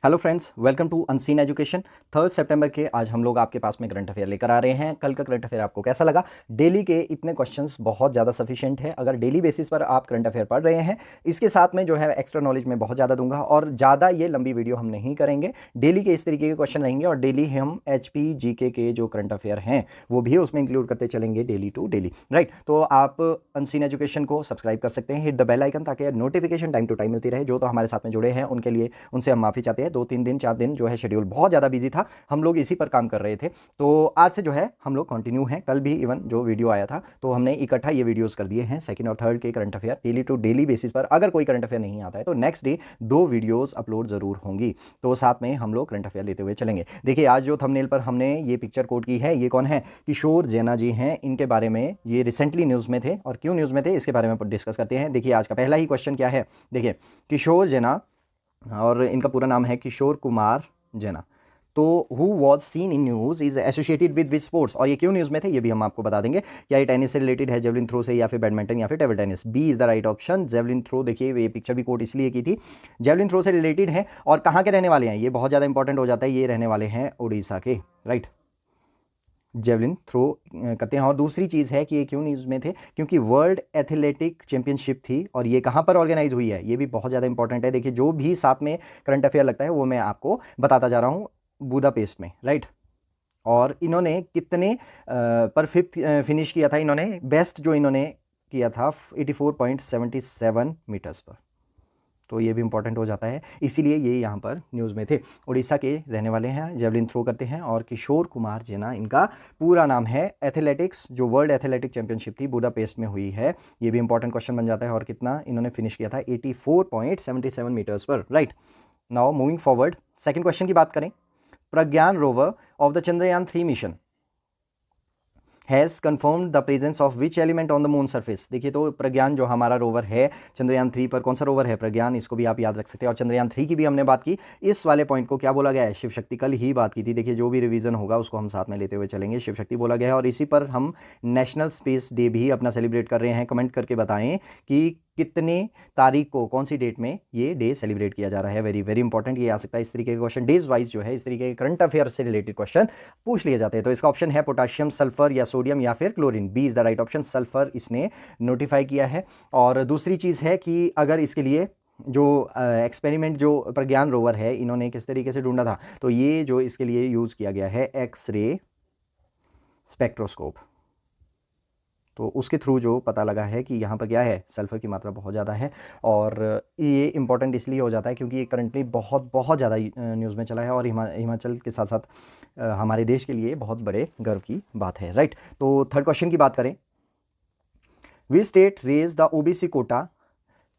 Hello friends, welcome to unseen education. 3 सितंबर के आज हम लोग आपके पास में करंट अफेयर लेकर आ रहे हैं। कल का करंट अफेयर आपको कैसा लगा? डेली के इतने क्वेश्चंस बहुत ज़्यादा सफिशिएंट है। अगर डेली बेसिस पर आप करंट अफेयर पढ़ रहे हैं, इसके साथ में जो है एक्स्ट्रा नॉलेज में बहुत ज़्यादा दूंगा और ज़्यादा ये लंबी वीडियो हम नहीं करेंगे। डेली के इस तरीके के क्वेश्चन रहेंगे और डेली हम HP GK के जो करंट अफेयर हैं वो भी उसमें इंक्लूड करते चलेंगे डेली टू डेली, राइट। तो आप अनसीन एजुकेशन को सब्सक्राइब कर सकते हैं, हिट द बेल आइकन, ताकि नोटिफिकेशन टाइम टू टाइम मिलती रहे। जो तो हमारे साथ में जुड़े हैं उनके लिए उनसे हम माफ़ी चाहते हैं। 2-3 दिन 4 दिन जो है शेड्यूल बहुत ज़्यादा बिजी था, हम लोग इसी पर काम कर रहे थे। तो आज से जो है हम लोग कंटिन्यू हैं। कल भी इवन जो वीडियो आया था तो हमने इकट्ठा ये वीडियोस कर दिए हैं, सेकंड और थर्ड के current affair daily to daily basis पर। अगर कोई करंट अफेयर नहीं आता है तो नेक्स्ट डे 2 वीडियोस अपलोड जरूर होंगी। तो साथ में हम लोग करंट अफेयर लेते हुए चलेंगे। देखिए, आज जो थंबनेल पर हमने ये पिक्चर कोट की है, ये कौन है? किशोर जेना जी हैं। इनके बारे में ये रिसेंटली न्यूज़ में थे, और क्यों न्यूज़ में थे इसके बारे में डिस्कस करते हैं। देखिए, आज का पहला ही क्वेश्चन क्या है। देखिए, किशोर जेना, और इनका पूरा नाम है किशोर कुमार जेना। तो who was seen in news is associated with sports, और ये क्यों न्यूज़ में थे ये भी हम आपको बता देंगे। क्या ये टेनिस से रिलेटेड है, जेवलिन थ्रो से, या फिर बैडमिंटन, या फिर table tennis? B is the right option, javelin throw. देखिए, ये पिक्चर भी कोट इसलिए की थी, जेवलिन थ्रो से रिलेटेड है। और कहाँ के रहने वाले हैं, ये बहुत ज़्यादा इंपॉर्टेंट हो जाता है। ये रहने वाले हैं उड़ीसा के, राइट। जेवलिन थ्रो करते हैं। और दूसरी चीज़ है कि ये क्यों न्यूज़ में थे, क्योंकि वर्ल्ड एथलेटिक चैंपियनशिप थी, और ये कहाँ पर ऑर्गेनाइज हुई है, ये भी बहुत ज़्यादा इंपॉर्टेंट है। देखिए, जो भी साथ में करंट अफेयर लगता है वो मैं आपको बताता जा रहा हूँ। बुदापेस्ट में, राइट। और इन्होंने कितने पर फिफ्थ फिनिश किया था? इन्होंने बेस्ट जो इन्होंने किया था 84.77 मीटर्स पर। तो ये भी इंपॉर्टेंट हो जाता है, इसीलिए ये यहाँ पर न्यूज़ में थे। उड़ीसा के रहने वाले हैं, जेवलिन थ्रो करते हैं, और किशोर कुमार जेना इनका पूरा नाम है। एथलेटिक्स जो वर्ल्ड एथलेटिक चैंपियनशिप थी बुडापेस्ट में हुई है, ये भी इंपॉर्टेंट क्वेश्चन बन जाता है। और कितना इन्होंने फिनिश किया था? 84.77 मीटर्स पर, right. Now moving forward, second question की बात करें। Pragyan rover of the Chandrayaan 3 mission has confirmed the presence of which element on the moon surface. देखिए, तो प्रज्ञान जो हमारा रोवर है चंद्रयान 3 पर, कौन सा रोवर है? प्रज्ञान, इसको भी आप याद रख सकते हैं। और चंद्रयान 3 की भी हमने बात की। इस वाले पॉइंट को क्या बोला गया है? शिव शक्ति। कल ही बात की थी। देखिए, जो भी रिवीजन होगा उसको हम साथ में लेते हुए चलेंगे। शिव शक्ति बोला गया है, और इसी पर हम नेशनल स्पेस डे भी अपना सेलिब्रेट कर रहे हैं। कमेंट करके बताएं कि कितने तारीख को, कौन सी डेट में ये डे सेलिब्रेट किया जा रहा है। वेरी वेरी इंपॉर्टेंट ये आ सकता है। इस तरीके के क्वेश्चन डेज वाइज जो है, इस तरीके के करंट अफेयर से रिलेटेड क्वेश्चन पूछ लिए जाते हैं। तो इसका ऑप्शन है पोटाशियम, सल्फर, या सोडियम, या फिर chlorine. B is the right option, sulphur इसने नोटिफाई किया है। और दूसरी चीज़ है कि अगर इसके लिए जो एक्सपेरिमेंट जो प्रज्ञान रोवर है इन्होंने किस तरीके से ढूंढा था, तो ये जो इसके लिए यूज़ किया गया है एक्सरे स्पेक्ट्रोस्कोप। तो उसके थ्रू जो पता लगा है कि यहाँ पर क्या है, सल्फर की मात्रा बहुत ज़्यादा है। और ये इंपॉर्टेंट इसलिए हो जाता है क्योंकि ये करंटली बहुत बहुत ज़्यादा न्यूज़ में चला है, और हिमाचल के साथ साथ हमारे देश के लिए बहुत बड़े गर्व की बात है, राइट। तो थर्ड क्वेश्चन की बात करें। Which state raise the OBC quota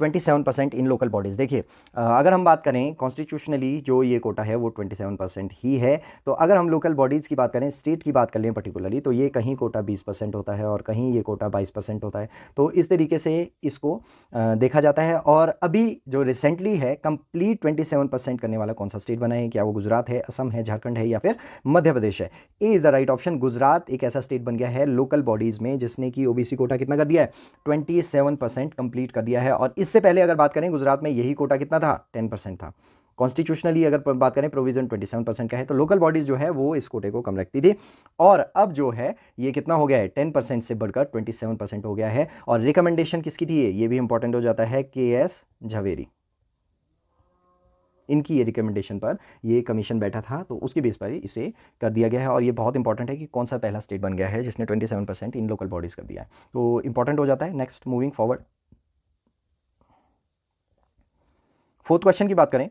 27% in local bodies. देखिए, अगर हम बात करें कॉन्स्टिट्यूशनली जो ये कोटा है वो 27% ही है। तो अगर हम लोकल बॉडीज़ की बात करें, स्टेट की बात कर लें पर्टिकुलरली, तो ये कहीं कोटा 20% होता है और कहीं ये कोटा 22% होता है। तो इस तरीके से इसको देखा जाता है। और अभी जो रिसेंटली है कंप्लीट 27% करने वाला कौन सा स्टेट बना है? क्या वो गुजरात है, असम है, झारखंड है, या फिर मध्य प्रदेश है? A is the right option. Gujarat एक ऐसा स्टेट बन गया है लोकल बॉडीज़ में जिसने कि OBC कोटा कितना कर दिया है? 27% कंप्लीट कर दिया है। और इससे पहले अगर बात करें गुजरात में यही कोटा कितना था? 10% था। कॉन्स्टिट्यूशनली अगर बात करें प्रोविजन 27% का है, तो लोकल बॉडीज जो है वो इस कोटे को कम रखती थी। और अब जो है ये कितना हो गया है? 10% से बढ़कर 27% हो गया है। और रिकमेंडेशन किसकी थी? ये भी इंपॉर्टेंट हो जाता है, KS झवेरी। इनकी ये रिकमेंडेशन पर ये कमीशन बैठा था, तो उसके बेस पर इसे कर दिया गया है। और ये बहुत इंपॉर्टेंट है कि कौन सा पहला स्टेट बन गया है जिसने 27% इन लोकल बॉडीज कर दिया है। तो इंपॉर्टेंट हो जाता है। Next moving forward, fourth question की बात करें।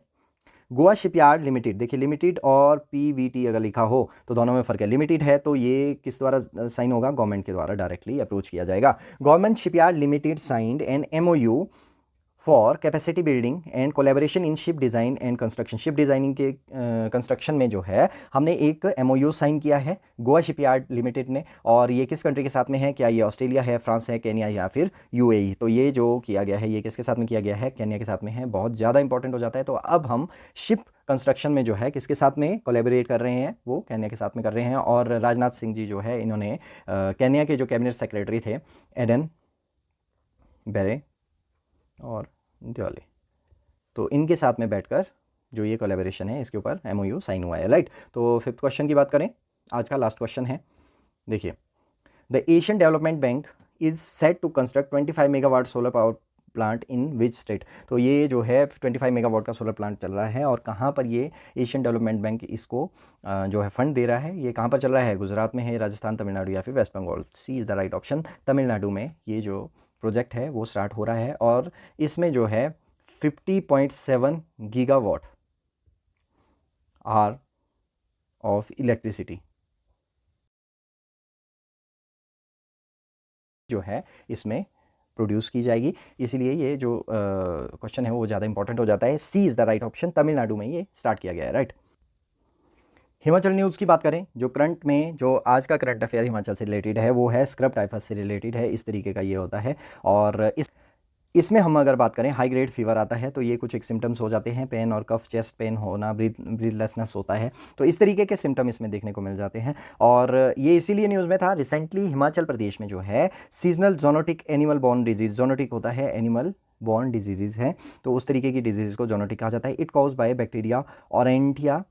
गोवा शिपयार्ड लिमिटेड, देखिए लिमिटेड और PVT अगर लिखा हो तो दोनों में फर्क है। लिमिटेड है तो ये किस द्वारा साइन होगा? गवर्नमेंट के द्वारा डायरेक्टली अप्रोच किया जाएगा। Government shipyard limited signed an MOU for capacity building and collaboration in ship design and construction. Ship designing के कंस्ट्रक्शन में जो है हमने एक MOU साइन किया है गोवा शिपयार्ड लिमिटेड ने। और ये किस कंट्री के साथ में है? क्या ये ऑस्ट्रेलिया है, फ्रांस है, केन्या, या फिर UAE? तो ये जो किया गया है ये किसके साथ में किया गया है? केन्या के साथ में है। बहुत ज़्यादा इंपॉर्टेंट हो जाता है। तो अब हम शिप कंस्ट्रक्शन में जो है किसके साथ में कोलेबोरेट कर रहे हैं? वो केन्या के साथ में कर रहे हैं। और राजनाथ सिंह जी जो है इन्होंने केन्या के जो कैबिनेट सेक्रेटरी थे एडन बेरे और दिवाली, तो इनके साथ में बैठकर जो ये कोलैबोरेशन है इसके ऊपर MOU साइन हुआ है, राइट। तो 5th क्वेश्चन की बात करें, आज का लास्ट क्वेश्चन है, देखिए, the Asian Development Bank is set to construct 25 megawatt solar power plant in which state. तो ये जो है 25 मेगावाट का सोलर प्लांट चल रहा है और कहाँ पर ये एशियन डेवलपमेंट बैंक इसको जो है फंड दे रहा है, ये कहाँ पर चल रहा है, गुजरात में है, राजस्थान, तमिलनाडु या फिर West Bengal. C is the right option, Tamil Nadu में ये जो प्रोजेक्ट है वो स्टार्ट हो रहा है और इसमें जो है 50.7 गीगावाट आर ऑफ इलेक्ट्रिसिटी जो है इसमें प्रोड्यूस की जाएगी, इसीलिए ये जो क्वेश्चन है वो ज़्यादा इंपॉर्टेंट हो जाता है। C is the right option, Tamil Nadu में ये स्टार्ट किया गया है, राइट। हिमाचल न्यूज़ की बात करें, जो करंट में जो आज का करंट अफेयर हिमाचल से रिलेटेड है वो है स्क्रब टाइफस से रिलेटेड है, इस तरीके का ये होता है। और इसमें हम अगर बात करें, हाई ग्रेड फीवर आता है तो ये कुछ एक सिम्टम्स हो जाते हैं, पेन और कफ, चेस्ट पेन होना, ब्रीथलेसनेस होता है, तो इस तरीके के सिम्टम इसमें देखने को मिल जाते हैं। और ये इसीलिए न्यूज़ में था, रिसेंटली हिमाचल प्रदेश में जो है seasonal zoonotic animal born disease, zoonotic होता है एनिमल बॉर्न डिजीज़ है, तो उस तरीके की डिजीज़ को जोनोटिक कहा जाता है। इट कॉज बाय बैक्टीरिया ऑरेंटिया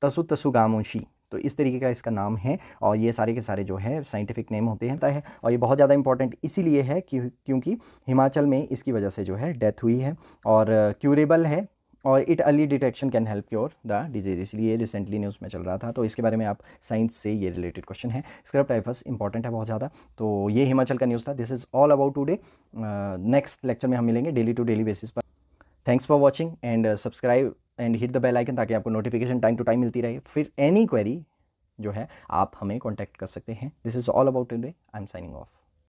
तसुतसुगामोशी, तो इस तरीके का इसका नाम है और ये सारे के सारे जो है साइंटिफिक नेम होते हैं। और ये बहुत ज़्यादा इंपॉर्टेंट इसीलिए है क्योंकि हिमाचल में इसकी वजह से जो है डेथ हुई है और क्यूरेबल है और it early detection can help cure the disease, इसलिए रिसेंटली न्यूज़ में चल रहा था। तो इसके बारे में आप साइंस से ये रिलेटेड क्वेश्चन है। स्क्रब टाइफस इंपॉर्टेंट है बहुत ज़्यादा। तो ये हिमाचल का न्यूज़ था। This is all about today. Next lecture में हम मिलेंगे डेली टू डेली बेसिस पर। Thanks for watching and subscribe and hit the bell icon ताकि आपको नोटिफिकेशन टाइम टू टाइम मिलती रहे। फिर एनी क्वेरी जो है आप हमें कॉन्टैक्ट कर सकते हैं। This is all about today, I am signing off.